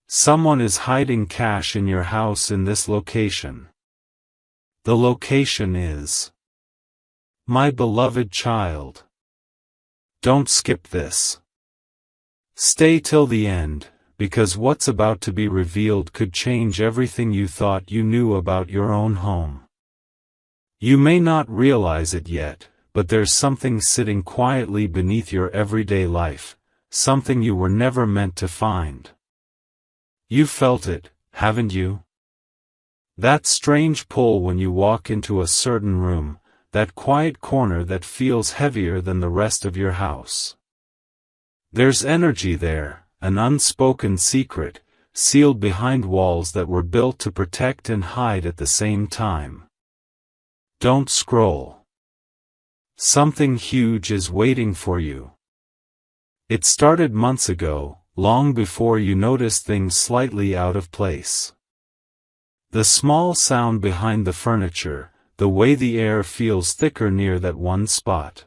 Someone is hiding cash in your house in this location. The location is: my beloved child. Don't skip this. Stay till the end, because what's about to be revealed could change everything you thought you knew about your own home. You may not realize it yet, but there's something sitting quietly beneath your everyday life, something you were never meant to find. You felt it, haven't you? That strange pull when you walk into a certain room, that quiet corner that feels heavier than the rest of your house. There's energy there, an unspoken secret, sealed behind walls that were built to protect and hide at the same time. Don't scroll. Something huge is waiting for you. It started months ago, long before you noticed things slightly out of place. The small sound behind the furniture, the way the air feels thicker near that one spot.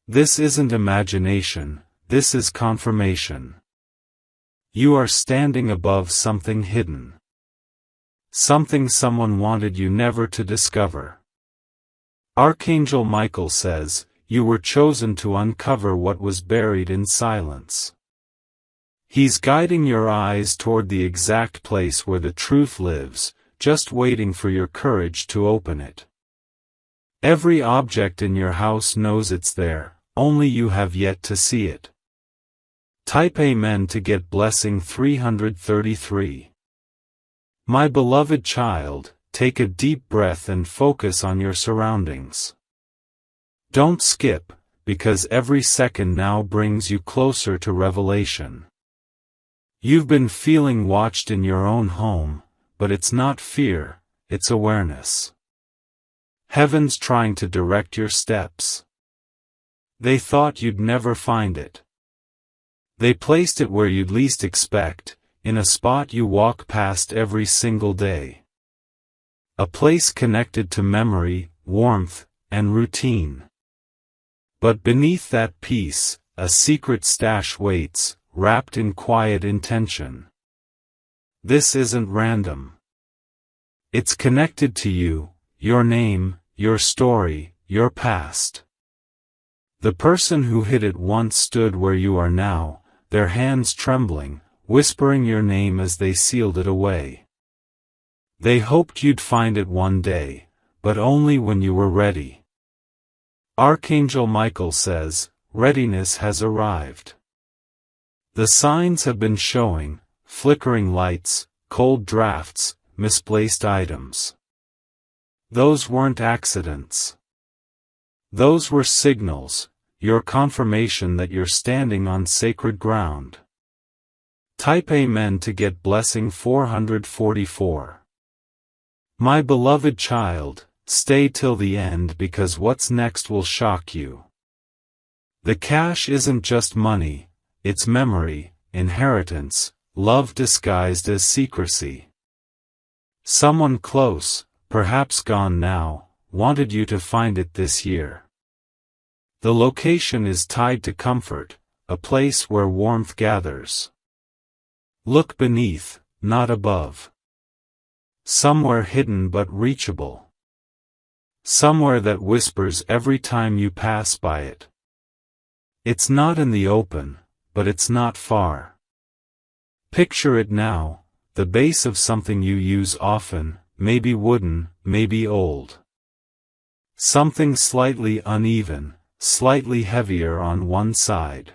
This isn't imagination, this is confirmation. You are standing above something hidden. Something someone wanted you never to discover. Archangel Michael says, you were chosen to uncover what was buried in silence. He's guiding your eyes toward the exact place where the truth lives, just waiting for your courage to open it. Every object in your house knows it's there, only you have yet to see it. Type Amen to get blessing 333. My beloved child, take a deep breath and focus on your surroundings. Don't skip, because every second now brings you closer to revelation. You've been feeling watched in your own home, but it's not fear, it's awareness. Heaven's trying to direct your steps. They thought you'd never find it. They placed it where you'd least expect, in a spot you walk past every single day. A place connected to memory, warmth, and routine. But beneath that peace, a secret stash waits, wrapped in quiet intention. This isn't random. It's connected to you, your name, your story, your past. The person who hid it once stood where you are now, their hands trembling, whispering your name as they sealed it away. They hoped you'd find it one day, but only when you were ready. Archangel Michael says, readiness has arrived. The signs have been showing, flickering lights, cold drafts, misplaced items. Those weren't accidents. Those were signals, your confirmation that you're standing on sacred ground. Type Amen to get blessing 444. My beloved child, stay till the end because what's next will shock you. The cash isn't just money, it's memory, inheritance, love disguised as secrecy. Someone close, perhaps gone now, wanted you to find it this year. The location is tied to comfort, a place where warmth gathers. Look beneath, not above. Somewhere hidden but reachable. Somewhere that whispers every time you pass by it. It's not in the open, but it's not far. Picture it now, the base of something you use often, maybe wooden, maybe old. Something slightly uneven, slightly heavier on one side.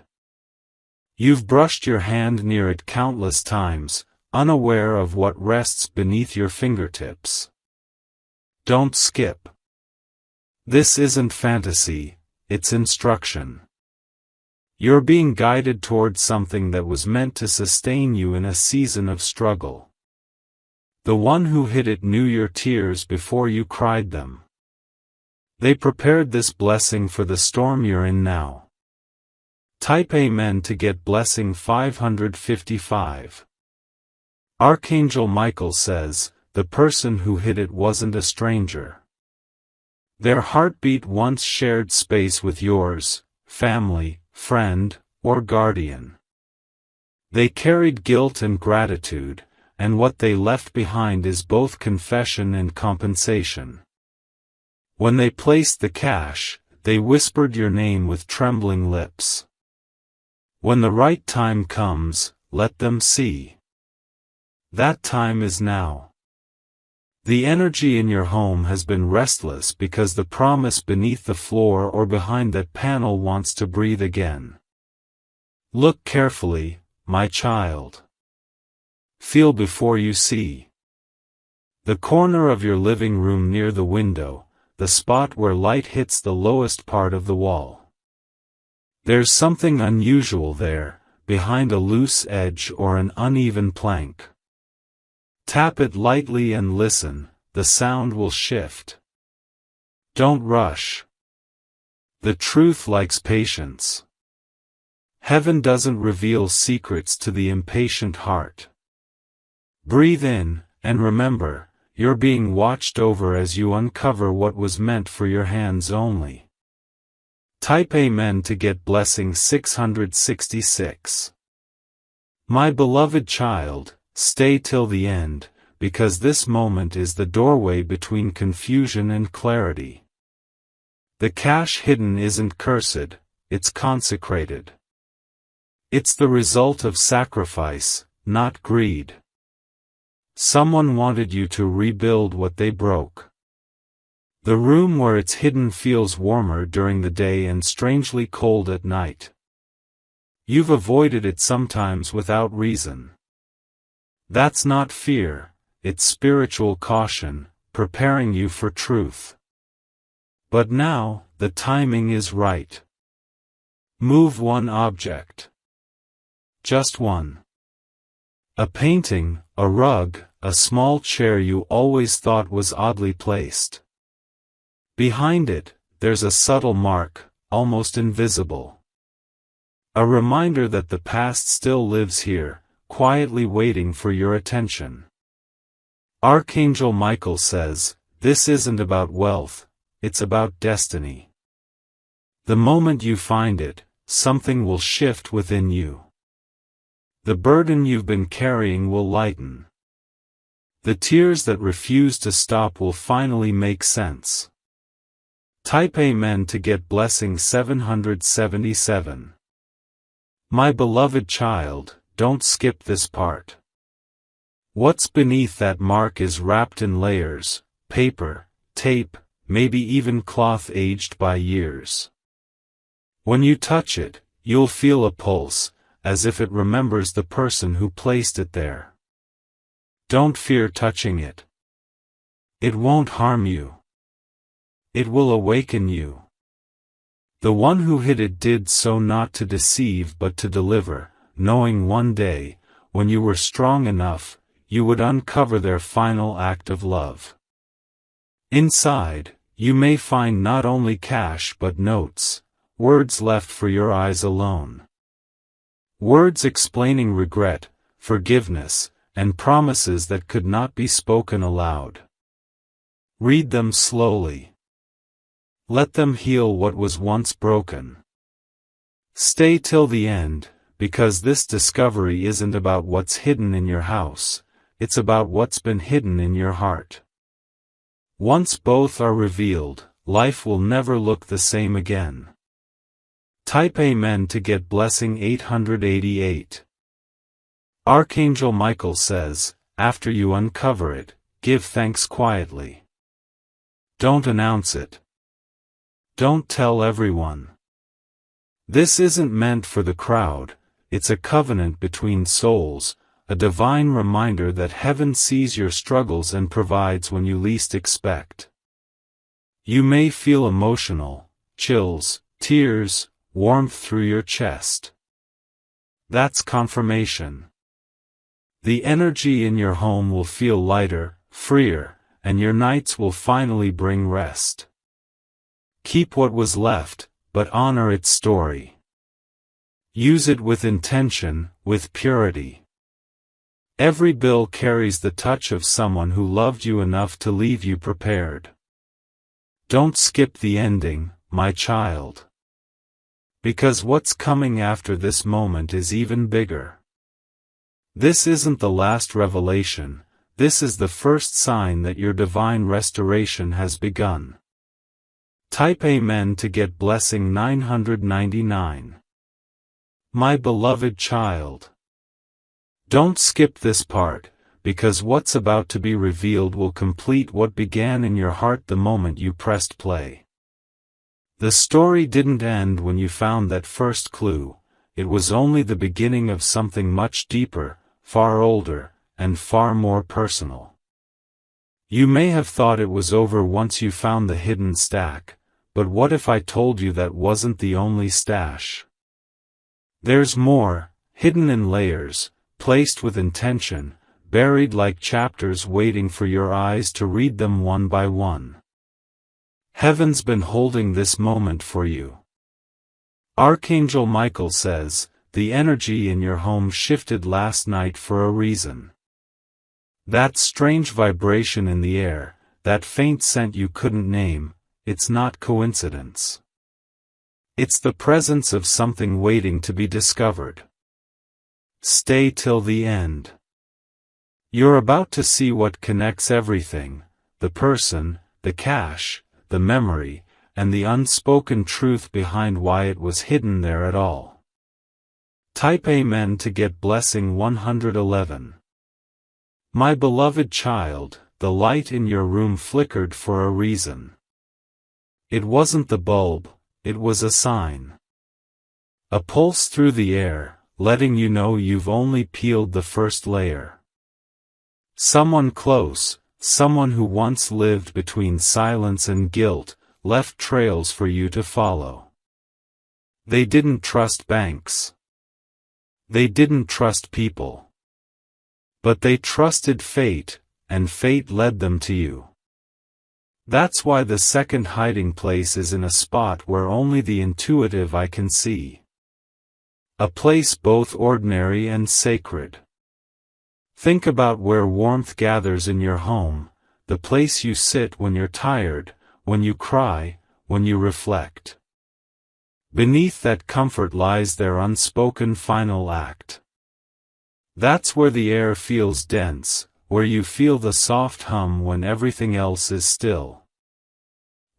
You've brushed your hand near it countless times, unaware of what rests beneath your fingertips. Don't skip. This isn't fantasy, it's instruction. You're being guided toward something that was meant to sustain you in a season of struggle. The one who hid it knew your tears before you cried them. They prepared this blessing for the storm you're in now. Type Amen to get blessing 555. Archangel Michael says, the person who hid it wasn't a stranger. Their heartbeat once shared space with yours, family, friend, or guardian. They carried guilt and gratitude, and what they left behind is both confession and compensation. When they placed the cash, they whispered your name with trembling lips. When the right time comes, let them see. That time is now. The energy in your home has been restless because the promise beneath the floor or behind that panel wants to breathe again. Look carefully, my child. Feel before you see. The corner of your living room near the window, the spot where light hits the lowest part of the wall. There's something unusual there, behind a loose edge or an uneven plank. Tap it lightly and listen, the sound will shift. Don't rush. The truth likes patience. Heaven doesn't reveal secrets to the impatient heart. Breathe in, and remember, you're being watched over as you uncover what was meant for your hands only. Type Amen to get blessing 666. My beloved child, stay till the end, because this moment is the doorway between confusion and clarity. The cash hidden isn't cursed, it's consecrated. It's the result of sacrifice, not greed. Someone wanted you to rebuild what they broke. The room where it's hidden feels warmer during the day and strangely cold at night. You've avoided it sometimes without reason. That's not fear, it's spiritual caution, preparing you for truth. But now, the timing is right. Move one object. Just one. A painting, a rug, a small chair you always thought was oddly placed. Behind it, there's a subtle mark, almost invisible. A reminder that the past still lives here, quietly waiting for your attention. Archangel Michael says, this isn't about wealth, it's about destiny. The moment you find it, something will shift within you. The burden you've been carrying will lighten. The tears that refuse to stop will finally make sense. Type Amen to get blessing 777. My beloved child, don't skip this part. What's beneath that mark is wrapped in layers, paper, tape, maybe even cloth aged by years. When you touch it, you'll feel a pulse, as if it remembers the person who placed it there. Don't fear touching it. It won't harm you. It will awaken you. The one who hid it did so not to deceive but to deliver, knowing one day, when you were strong enough, you would uncover their final act of love. Inside, you may find not only cash but notes, words left for your eyes alone. Words explaining regret, forgiveness, and promises that could not be spoken aloud. Read them slowly. Let them heal what was once broken. Stay till the end, because this discovery isn't about what's hidden in your house, it's about what's been hidden in your heart. Once both are revealed, life will never look the same again. Type Amen to get blessing 888. Archangel Michael says, after you uncover it, give thanks quietly. Don't announce it. Don't tell everyone. This isn't meant for the crowd, it's a covenant between souls, a divine reminder that heaven sees your struggles and provides when you least expect. You may feel emotional, chills, tears, warmth through your chest. That's confirmation. The energy in your home will feel lighter, freer, and your nights will finally bring rest. Keep what was left, but honor its story. Use it with intention, with purity. Every bill carries the touch of someone who loved you enough to leave you prepared. Don't skip the ending, my child. Because what's coming after this moment is even bigger. This isn't the last revelation, this is the first sign that your divine restoration has begun. Type Amen to get blessing 999. My beloved child. Don't skip this part, because what's about to be revealed will complete what began in your heart the moment you pressed play. The story didn't end when you found that first clue, it was only the beginning of something much deeper, far older, and far more personal. You may have thought it was over once you found the hidden stack, but what if I told you that wasn't the only stash? There's more, hidden in layers, placed with intention, buried like chapters waiting for your eyes to read them one by one. Heaven's been holding this moment for you. Archangel Michael says, the energy in your home shifted last night for a reason. That strange vibration in the air, that faint scent you couldn't name, it's not coincidence. It's the presence of something waiting to be discovered. Stay till the end. You're about to see what connects everything, the person, the cash, the memory, and the unspoken truth behind why it was hidden there at all. Type Amen to get blessing 111. My beloved child, the light in your room flickered for a reason. It wasn't the bulb, it was a sign. A pulse through the air, letting you know you've only peeled the first layer. Someone close, someone who once lived between silence and guilt, left trails for you to follow. They didn't trust banks. They didn't trust people. But they trusted fate, and fate led them to you. That's why the second hiding place is in a spot where only the intuitive eye can see. A place both ordinary and sacred. Think about where warmth gathers in your home, the place you sit when you're tired, when you cry, when you reflect. Beneath that comfort lies their unspoken final act. That's where the air feels dense, where you feel the soft hum when everything else is still.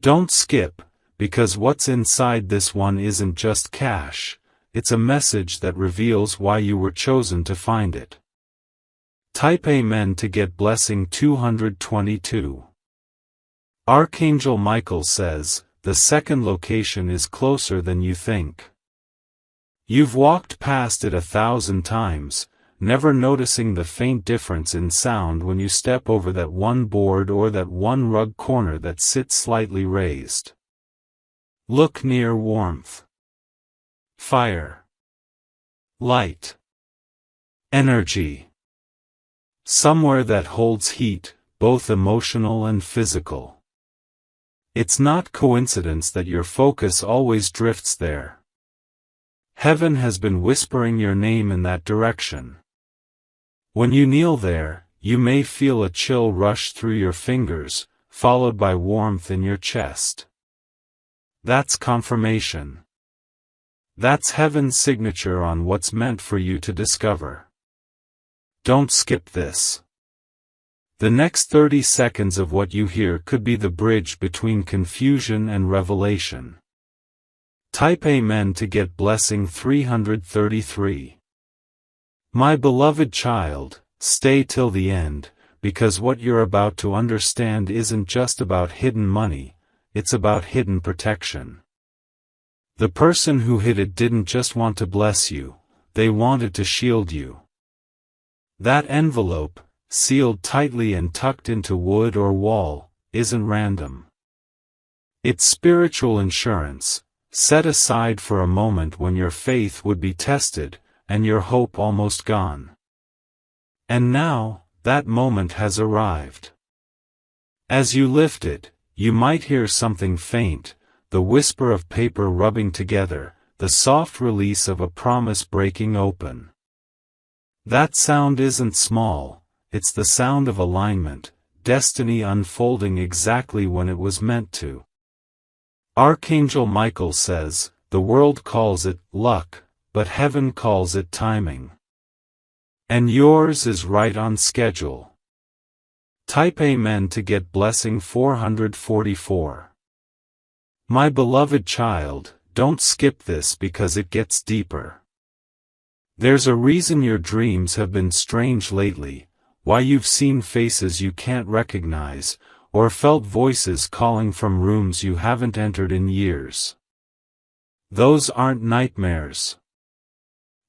Don't skip, because what's inside this one isn't just cash, it's a message that reveals why you were chosen to find it. Type Amen to get blessing 222. Archangel Michael says, the second location is closer than you think. You've walked past it 1,000 times, never noticing the faint difference in sound when you step over that one board or that one rug corner that sits slightly raised. Look near warmth. Fire. Light. Energy. Somewhere that holds heat, both emotional and physical. It's not coincidence that your focus always drifts there. Heaven has been whispering your name in that direction. When you kneel there, you may feel a chill rush through your fingers, followed by warmth in your chest. That's confirmation. That's heaven's signature on what's meant for you to discover. Don't skip this. The next 30 seconds of what you hear could be the bridge between confusion and revelation. Type Amen to get blessing 333. My beloved child, stay till the end, because what you're about to understand isn't just about hidden money, it's about hidden protection. The person who hid it didn't just want to bless you, they wanted to shield you. That envelope, sealed tightly and tucked into wood or wall, isn't random. It's spiritual insurance, set aside for a moment when your faith would be tested, and your hope almost gone. And now, that moment has arrived. As you lift it, you might hear something faint, the whisper of paper rubbing together, the soft release of a promise breaking open. That sound isn't small, it's the sound of alignment, destiny unfolding exactly when it was meant to. Archangel Michael says, the world calls it luck, but heaven calls it timing. And yours is right on schedule. Type Amen to get blessing 444. My beloved child, don't skip this because it gets deeper. There's a reason your dreams have been strange lately, why you've seen faces you can't recognize, or felt voices calling from rooms you haven't entered in years. Those aren't nightmares.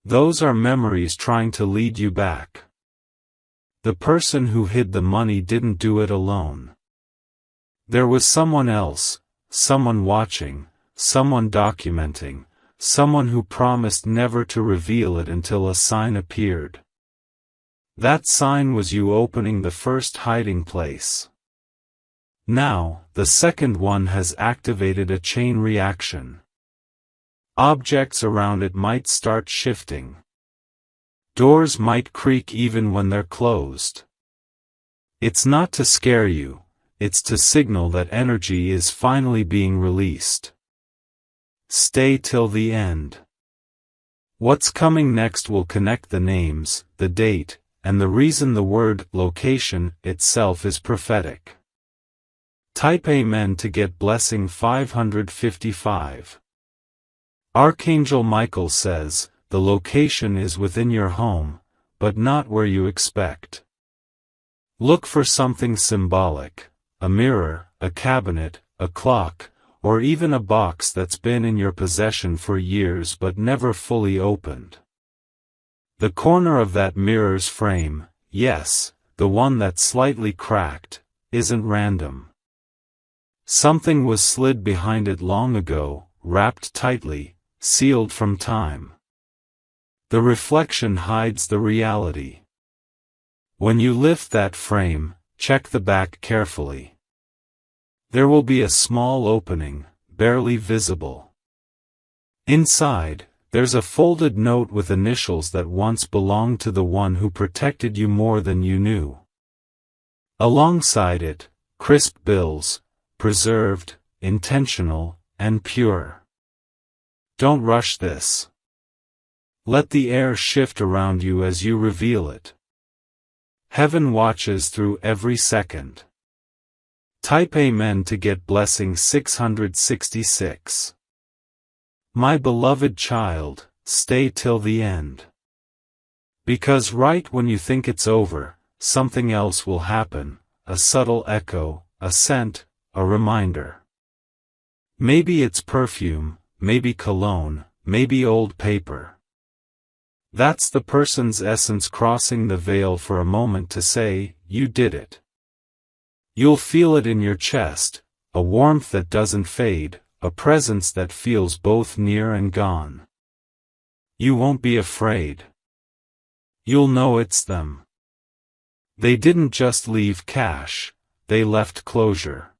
Those are memories trying to lead you back. The person who hid the money didn't do it alone. There was someone else, someone watching, someone documenting, someone who promised never to reveal it until a sign appeared. That sign was you opening the first hiding place. Now, the second one has activated a chain reaction. Objects around it might start shifting. Doors might creak even when they're closed. It's not to scare you, it's to signal that energy is finally being released. Stay till the end. What's coming next will connect the names, the date, and the reason the word location itself is prophetic. Type Amen to get blessing 555. Archangel Michael says, the location is within your home, but not where you expect. Look for something symbolic, a mirror, a cabinet, a clock, or even a box that's been in your possession for years but never fully opened. The corner of that mirror's frame, yes, the one that's slightly cracked, isn't random. Something was slid behind it long ago, wrapped tightly, sealed from time. The reflection hides the reality. When you lift that frame, check the back carefully. There will be a small opening, barely visible. Inside, there's a folded note with initials that once belonged to the one who protected you more than you knew. Alongside it, crisp bills, preserved, intentional, and pure. Don't rush this. Let the air shift around you as you reveal it. Heaven watches through every second. Type Amen to get blessing 666. My beloved child, stay till the end. Because right when you think it's over, something else will happen, a subtle echo, a scent, a reminder. Maybe it's perfume, maybe cologne, maybe old paper. That's the person's essence crossing the veil for a moment to say, you did it. You'll feel it in your chest, a warmth that doesn't fade, a presence that feels both near and gone. You won't be afraid. You'll know it's them. They didn't just leave cash, they left closure.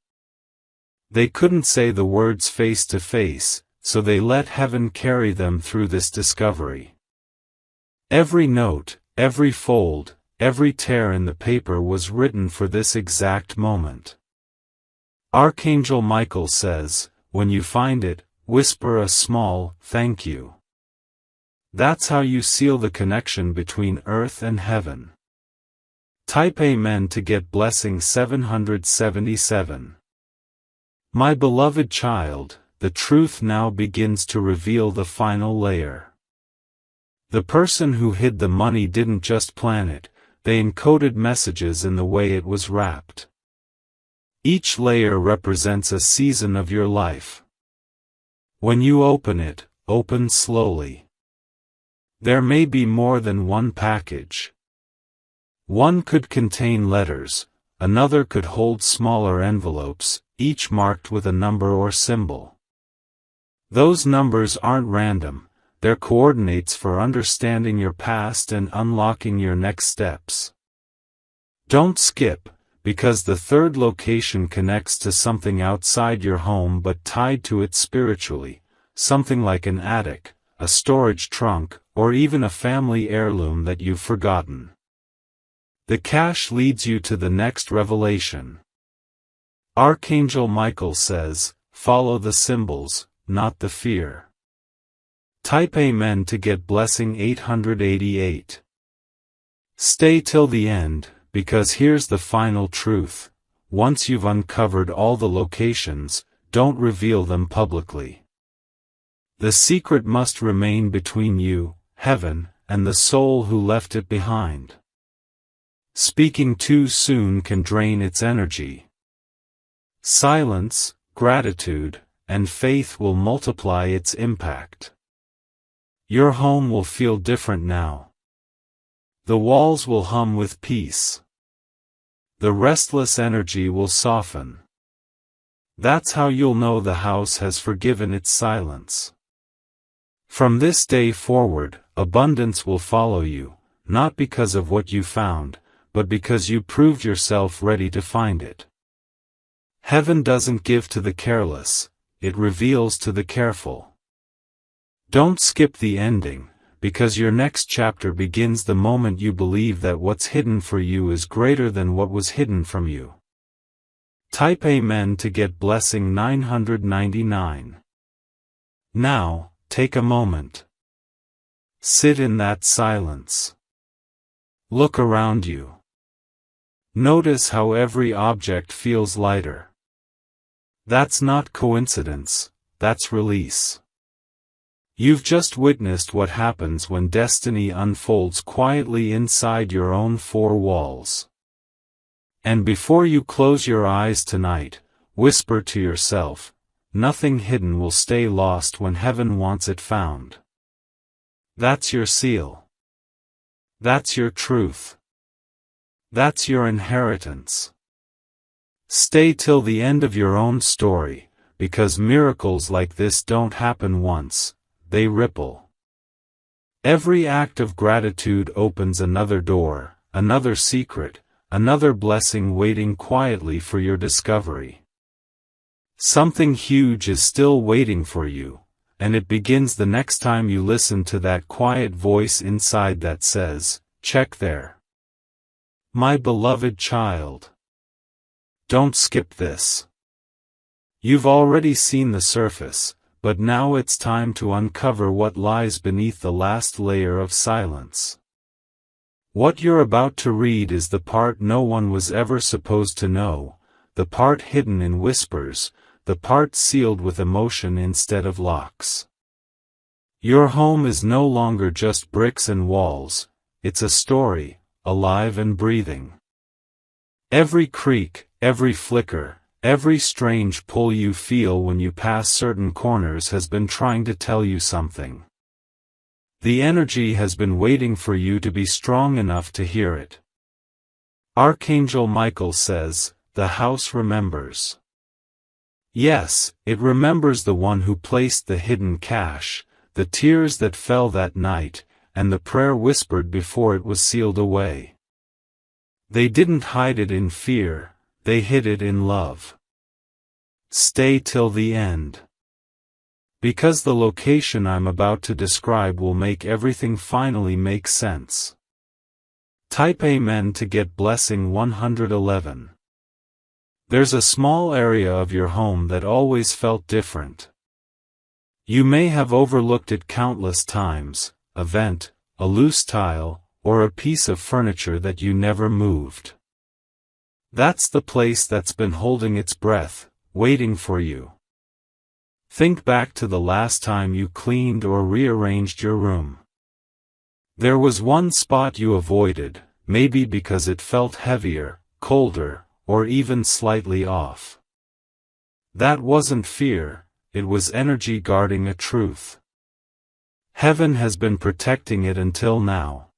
They couldn't say the words face to face, so they let heaven carry them through this discovery. Every note, every fold, every tear in the paper was written for this exact moment. Archangel Michael says, when you find it, whisper a small, thank you. That's how you seal the connection between earth and heaven. Type Amen to get blessing 777. My beloved child, the truth now begins to reveal the final layer. The person who hid the money didn't just plan it, they encoded messages in the way it was wrapped. Each layer represents a season of your life. When you open it, open slowly. There may be more than one package. One could contain letters, another could hold smaller envelopes, each marked with a number or symbol. Those numbers aren't random. They're coordinates for understanding your past and unlocking your next steps. Don't skip, because the third location connects to something outside your home but tied to it spiritually, something like an attic, a storage trunk, or even a family heirloom that you've forgotten. The cache leads you to the next revelation. Archangel Michael says, follow the symbols, not the fear. Type Amen to get blessing 888. Stay till the end, because here's the final truth. Once you've uncovered all the locations, don't reveal them publicly. The secret must remain between you, heaven, and the soul who left it behind. Speaking too soon can drain its energy. Silence, gratitude, and faith will multiply its impact. Your home will feel different now. The walls will hum with peace. The restless energy will soften. That's how you'll know the house has forgiven its silence. From this day forward, abundance will follow you, not because of what you found, but because you proved yourself ready to find it. Heaven doesn't give to the careless, it reveals to the careful. Don't skip the ending, because your next chapter begins the moment you believe that what's hidden for you is greater than what was hidden from you. Type Amen to get blessing 999. Now, take a moment. Sit in that silence. Look around you. Notice how every object feels lighter. That's not coincidence, that's release. You've just witnessed what happens when destiny unfolds quietly inside your own four walls. And before you close your eyes tonight, whisper to yourself, nothing hidden will stay lost when heaven wants it found. That's your seal. That's your truth. That's your inheritance. Stay till the end of your own story, because miracles like this don't happen once, they ripple. Every act of gratitude opens another door, another secret, another blessing waiting quietly for your discovery. Something huge is still waiting for you, and it begins the next time you listen to that quiet voice inside that says, check there. My beloved child. Don't skip this. You've already seen the surface, but now it's time to uncover what lies beneath the last layer of silence. What you're about to read is the part no one was ever supposed to know, the part hidden in whispers, the part sealed with emotion instead of locks. Your home is no longer just bricks and walls, it's a story, alive and breathing. Every creak, every flicker, every strange pull you feel when you pass certain corners has been trying to tell you something. The energy has been waiting for you to be strong enough to hear it. Archangel Michael says, the house remembers. Yes, it remembers the one who placed the hidden cash, the tears that fell that night, and the prayer whispered before it was sealed away. They didn't hide it in fear, they hid it in love. Stay till the end. Because the location I'm about to describe will make everything finally make sense. Type Amen to get blessing 111. There's a small area of your home that always felt different. You may have overlooked it countless times, a vent, a loose tile, or a piece of furniture that you never moved. That's the place that's been holding its breath, waiting for you. Think back to the last time you cleaned or rearranged your room. There was one spot you avoided, maybe because it felt heavier, colder, or even slightly off. That wasn't fear, it was energy guarding a truth. Heaven has been protecting it until now.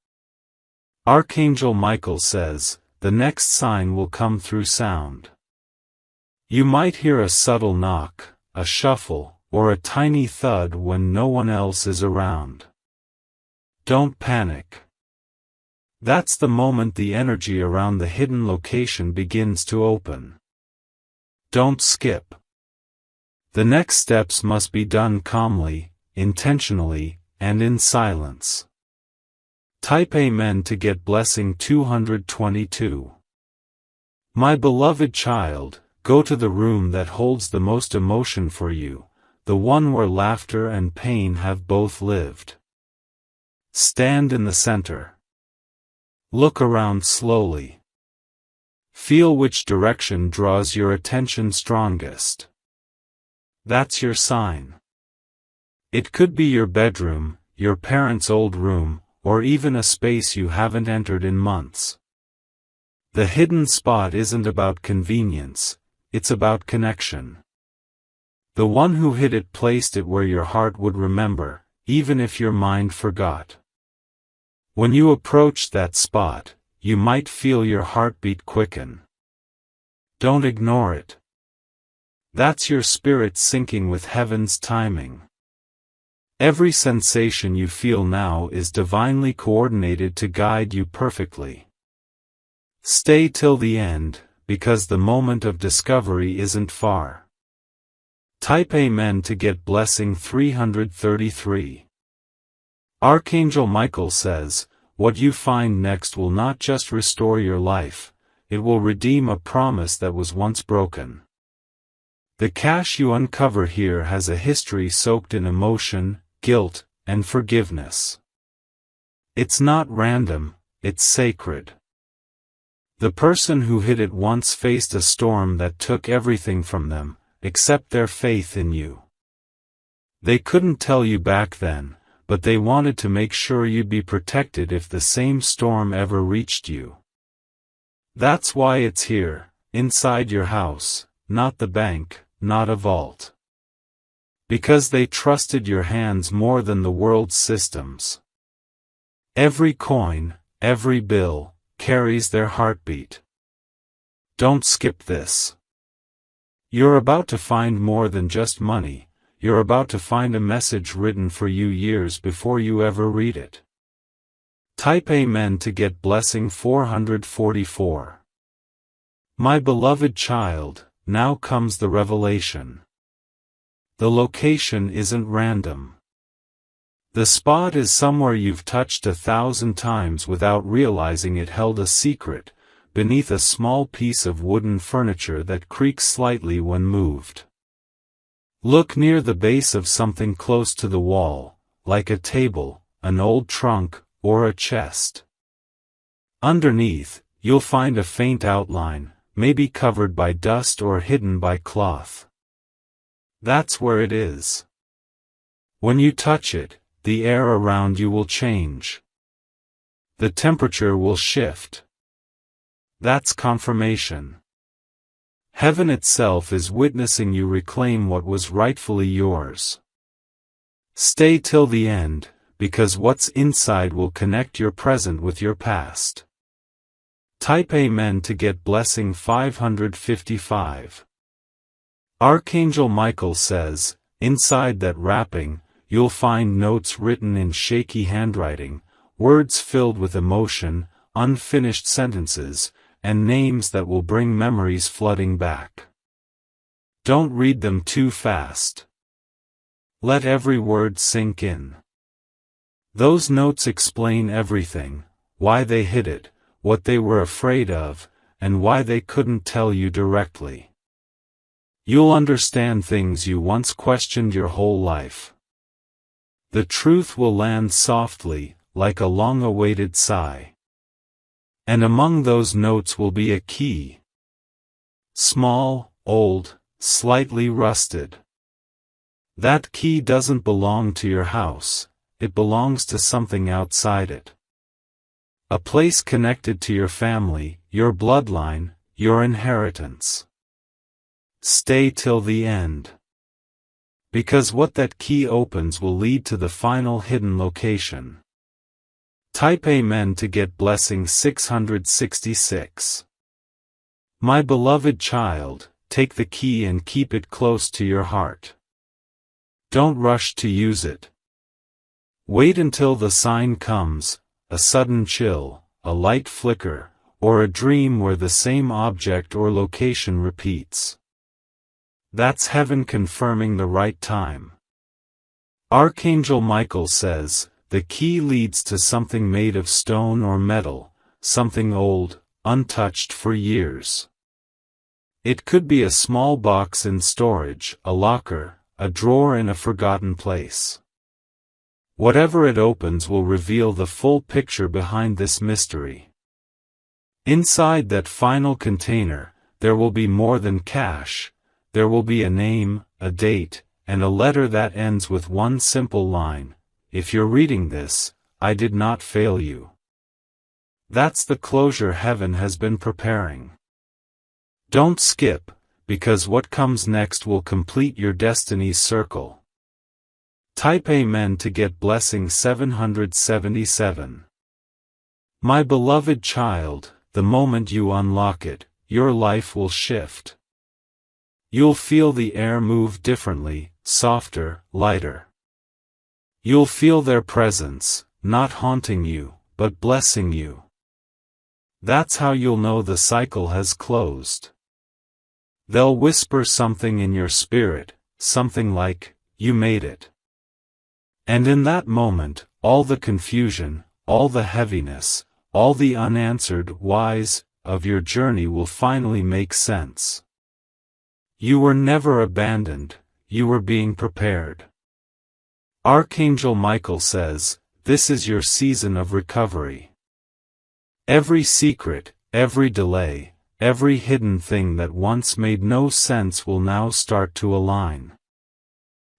Archangel Michael says, the next sign will come through sound. You might hear a subtle knock, a shuffle, or a tiny thud when no one else is around. Don't panic. That's the moment the energy around the hidden location begins to open. Don't skip. The next steps must be done calmly, intentionally, and in silence. Type Amen to get blessing 222. My beloved child, go to the room that holds the most emotion for you, the one where laughter and pain have both lived. Stand in the center. Look around slowly. Feel which direction draws your attention strongest. That's your sign. It could be your bedroom, your parents' old room, or even a space you haven't entered in months. The hidden spot isn't about convenience, it's about connection. The one who hid it placed it where your heart would remember, even if your mind forgot. When you approach that spot, you might feel your heartbeat quicken. Don't ignore it. That's your spirit syncing with heaven's timing. Every sensation you feel now is divinely coordinated to guide you perfectly. Stay till the end, because the moment of discovery isn't far. Type Amen to get blessing 333. Archangel Michael says, what you find next will not just restore your life, it will redeem a promise that was once broken. The cache you uncover here has a history soaked in emotion, guilt, and forgiveness. It's not random, it's sacred. The person who hid it once faced a storm that took everything from them, except their faith in you. They couldn't tell you back then, but they wanted to make sure you'd be protected if the same storm ever reached you. That's why it's here, inside your house, not the bank, not a vault. Because they trusted your hands more than the world's systems. Every coin, every bill, carries their heartbeat. Don't skip this. You're about to find more than just money, you're about to find a message written for you years before you ever read it. Type Amen to get blessing 444. My beloved child, now comes the revelation. The location isn't random. The spot is somewhere you've touched 1,000 times without realizing it held a secret, beneath a small piece of wooden furniture that creaks slightly when moved. Look near the base of something close to the wall, like a table, an old trunk, or a chest. Underneath, you'll find a faint outline, maybe covered by dust or hidden by cloth. That's where it is. When you touch it, the air around you will change. The temperature will shift. That's confirmation. Heaven itself is witnessing you reclaim what was rightfully yours. Stay till the end, because what's inside will connect your present with your past. Type Amen to get blessing 555. Archangel Michael says, inside that wrapping, you'll find notes written in shaky handwriting, words filled with emotion, unfinished sentences, and names that will bring memories flooding back. Don't read them too fast. Let every word sink in. Those notes explain everything, why they hid it, what they were afraid of, and why they couldn't tell you directly. You'll understand things you once questioned your whole life. The truth will land softly, like a long-awaited sigh. And among those notes will be a key. Small, old, slightly rusted. That key doesn't belong to your house, it belongs to something outside it. A place connected to your family, your bloodline, your inheritance. Stay till the end. Because what that key opens will lead to the final hidden location. Type Amen to get blessing 666. My beloved child, take the key and keep it close to your heart. Don't rush to use it. Wait until the sign comes, a sudden chill, a light flicker, or a dream where the same object or location repeats. That's heaven confirming the right time. Archangel Michael says, the key leads to something made of stone or metal, something old, untouched for years. It could be a small box in storage, a locker, a drawer in a forgotten place. Whatever it opens will reveal the full picture behind this mystery. Inside that final container, there will be more than cash. There will be a name, a date, and a letter that ends with one simple line: "If you're reading this, I did not fail you." That's the closure heaven has been preparing. Don't skip, because what comes next will complete your destiny's circle. Type Amen to get blessing 777. My beloved child, the moment you unlock it, your life will shift. You'll feel the air move differently, softer, lighter. You'll feel their presence, not haunting you, but blessing you. That's how you'll know the cycle has closed. They'll whisper something in your spirit, something like, "You made it." And in that moment, all the confusion, all the heaviness, all the unanswered whys of your journey will finally make sense. You were never abandoned, you were being prepared. Archangel Michael says, this is your season of recovery. Every secret, every delay, every hidden thing that once made no sense will now start to align.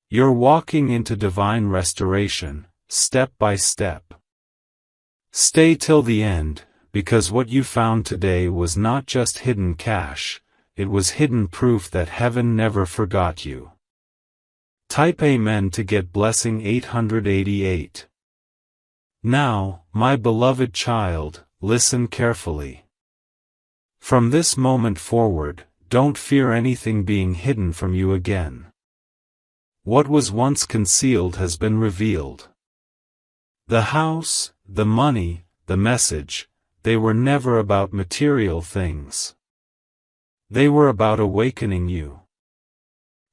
You're walking into divine restoration, step by step. Stay till the end, because what you found today was not just hidden cash, it was hidden proof that heaven never forgot you. Type Amen to get blessing 888. Now, my beloved child, listen carefully. From this moment forward, don't fear anything being hidden from you again. What was once concealed has been revealed. The house, the money, the message, they were never about material things. They were about awakening you.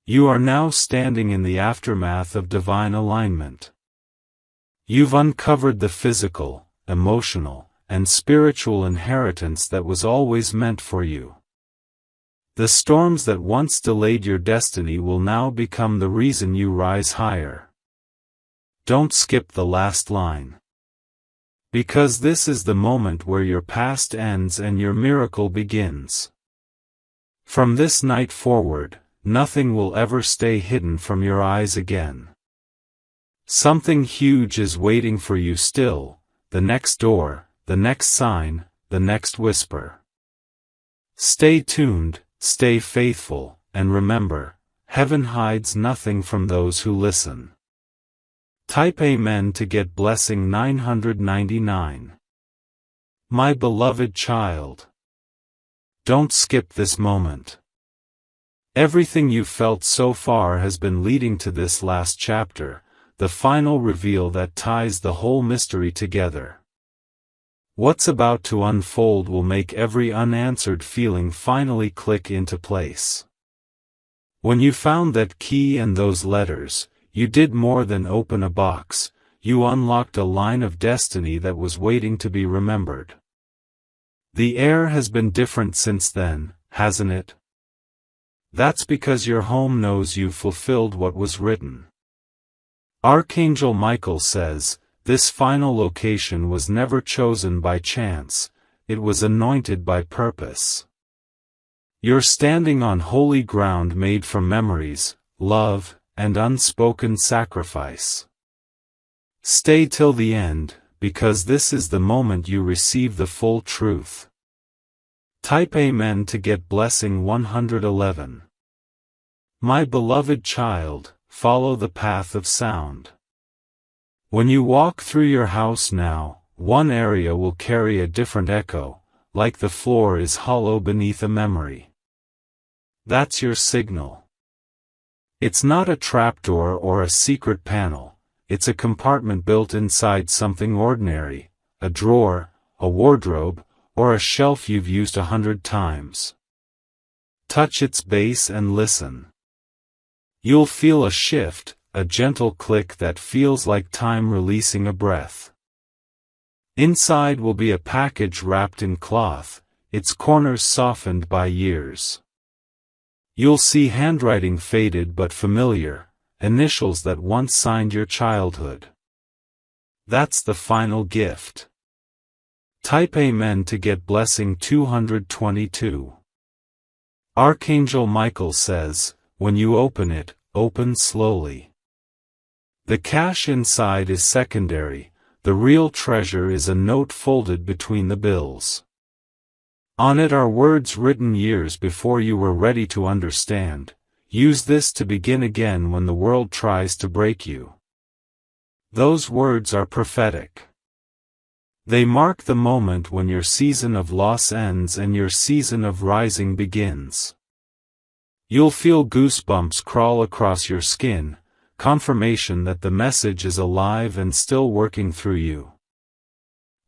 You are now standing in the aftermath of divine alignment. You've uncovered the physical, emotional, and spiritual inheritance that was always meant for you. The storms that once delayed your destiny will now become the reason you rise higher. Don't skip the last line. Because this is the moment where your past ends and your miracle begins. From this night forward, nothing will ever stay hidden from your eyes again. Something huge is waiting for you still, the next door, the next sign, the next whisper. Stay tuned, stay faithful, and remember, heaven hides nothing from those who listen. Type Amen to get blessing 999. My beloved child. Don't skip this moment. Everything you've felt so far has been leading to this last chapter, the final reveal that ties the whole mystery together. What's about to unfold will make every unanswered feeling finally click into place. When you found that key and those letters, you did more than open a box, you unlocked a line of destiny that was waiting to be remembered. The air has been different since then, hasn't it? That's because your home knows you've fulfilled what was written. Archangel Michael says, this final location was never chosen by chance, it was anointed by purpose. You're standing on holy ground made from memories, love, and unspoken sacrifice. Stay till the end, because this is the moment you receive the full truth. Type Amen to get blessing 111. My beloved child, follow the path of sound. When you walk through your house now, one area will carry a different echo, like the floor is hollow beneath a memory. That's your signal. It's not a trapdoor or a secret panel, it's a compartment built inside something ordinary, a drawer, a wardrobe, or a shelf you've used 100 times. Touch its base and listen. You'll feel a shift, a gentle click that feels like time releasing a breath. Inside will be a package wrapped in cloth, its corners softened by years. You'll see handwriting faded but familiar, initials that once signed your childhood. That's the final gift. Type Amen to get blessing 222. Archangel Michael says, when you open it, open slowly. The cash inside is secondary, the real treasure is a note folded between the bills. On it are words written years before you were ready to understand. Use this to begin again when the world tries to break you. Those words are prophetic. They mark the moment when your season of loss ends and your season of rising begins. You'll feel goosebumps crawl across your skin, confirmation that the message is alive and still working through you.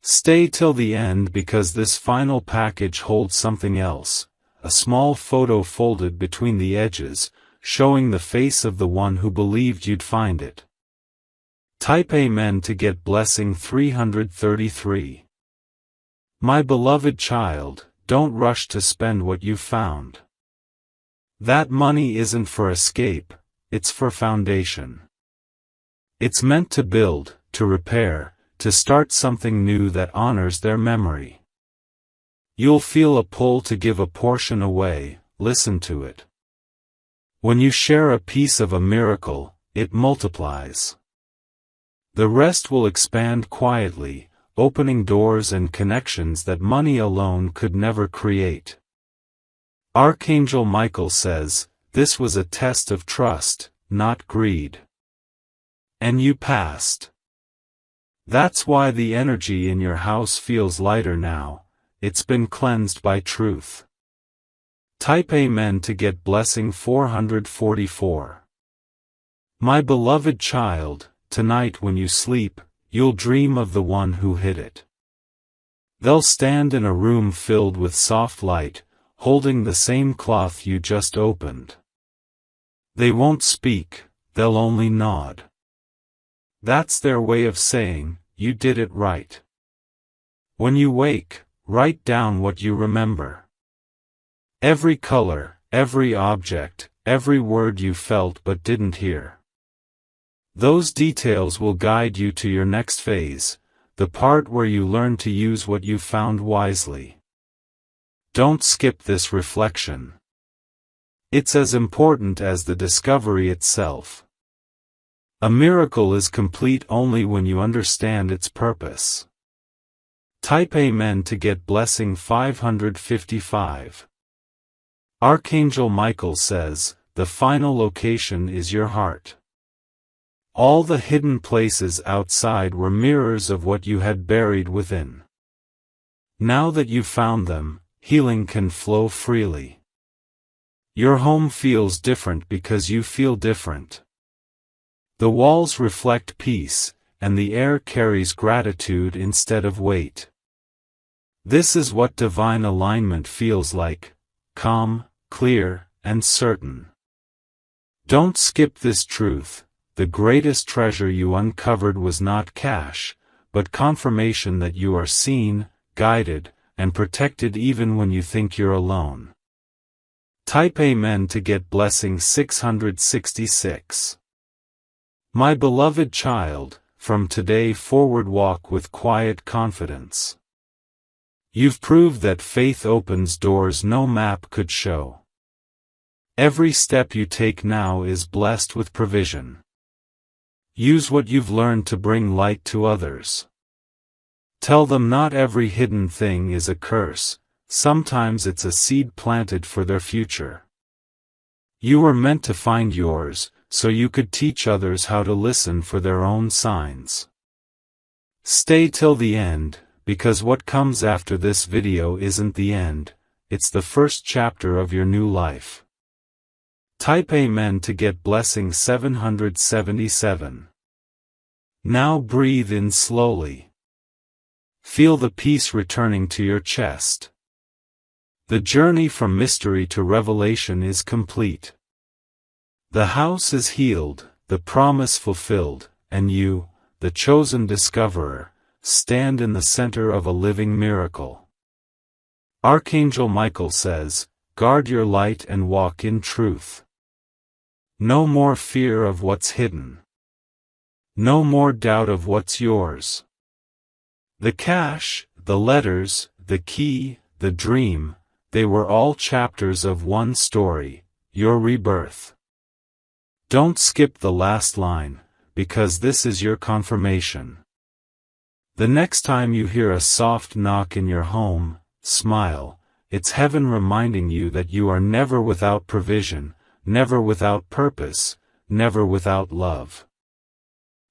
Stay till the end because this final package holds something else, a small photo folded between the edges, showing the face of the one who believed you'd find it. Type Amen to get blessing 333. My beloved child, don't rush to spend what you've found. That money isn't for escape, it's for foundation. It's meant to build, to repair, to start something new that honors their memory. You'll feel a pull to give a portion away, listen to it. When you share a piece of a miracle, it multiplies. The rest will expand quietly, opening doors and connections that money alone could never create. Archangel Michael says, this was a test of trust, not greed. And you passed. That's why the energy in your house feels lighter now, it's been cleansed by truth. Type Amen to get blessing 444. My beloved child, tonight when you sleep, you'll dream of the one who hid it. They'll stand in a room filled with soft light, holding the same cloth you just opened. They won't speak, they'll only nod. That's their way of saying, you did it right. When you wake, write down what you remember. Every color, every object, every word you felt but didn't hear. Those details will guide you to your next phase, the part where you learn to use what you found wisely. Don't skip this reflection. It's as important as the discovery itself. A miracle is complete only when you understand its purpose. Type Amen to get blessing 555. Archangel Michael says, the final location is your heart. All the hidden places outside were mirrors of what you had buried within. Now that you've found them, healing can flow freely. Your home feels different because you feel different. The walls reflect peace, and the air carries gratitude instead of weight. This is what divine alignment feels like, calm, clear, and certain. Don't skip this truth. The greatest treasure you uncovered was not cash, but confirmation that you are seen, guided, and protected even when you think you're alone. Type Amen to get blessing 666. My beloved child, from today forward walk with quiet confidence. You've proved that faith opens doors no map could show. Every step you take now is blessed with provision. Use what you've learned to bring light to others. Tell them not every hidden thing is a curse, sometimes it's a seed planted for their future. You were meant to find yours, so you could teach others how to listen for their own signs. Stay till the end, because what comes after this video isn't the end, it's the first chapter of your new life. Type Amen to get blessing 777. Now breathe in slowly. Feel the peace returning to your chest. The journey from mystery to revelation is complete. The house is healed, the promise fulfilled, and you, the chosen discoverer, stand in the center of a living miracle. Archangel Michael says, guard your light and walk in truth. No more fear of what's hidden. No more doubt of what's yours. The cash, the letters, the key, the dream, they were all chapters of one story, your rebirth. Don't skip the last line, because this is your confirmation. The next time you hear a soft knock in your home, smile. It's heaven reminding you that you are never without provision, never without purpose, never without love.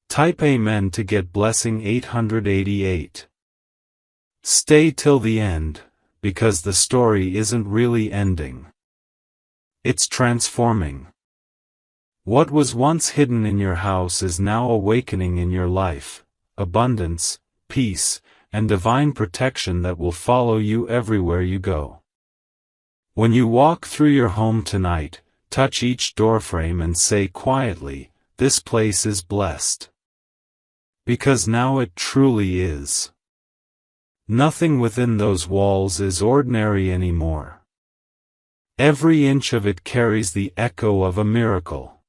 Type Amen to get blessing 888. Stay till the end, because the story isn't really ending. It's transforming. What was once hidden in your house is now awakening in your life, abundance, peace, and divine protection that will follow you everywhere you go. When you walk through your home tonight, touch each doorframe and say quietly, "This place is blessed." Because now it truly is. Nothing within those walls is ordinary anymore. Every inch of it carries the echo of a miracle.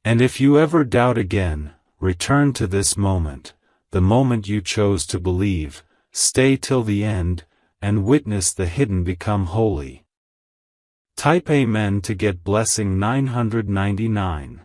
And if you ever doubt again, return to this moment, the moment you chose to believe, stay till the end, and witness the hidden become holy. Type Amen to get blessing 999.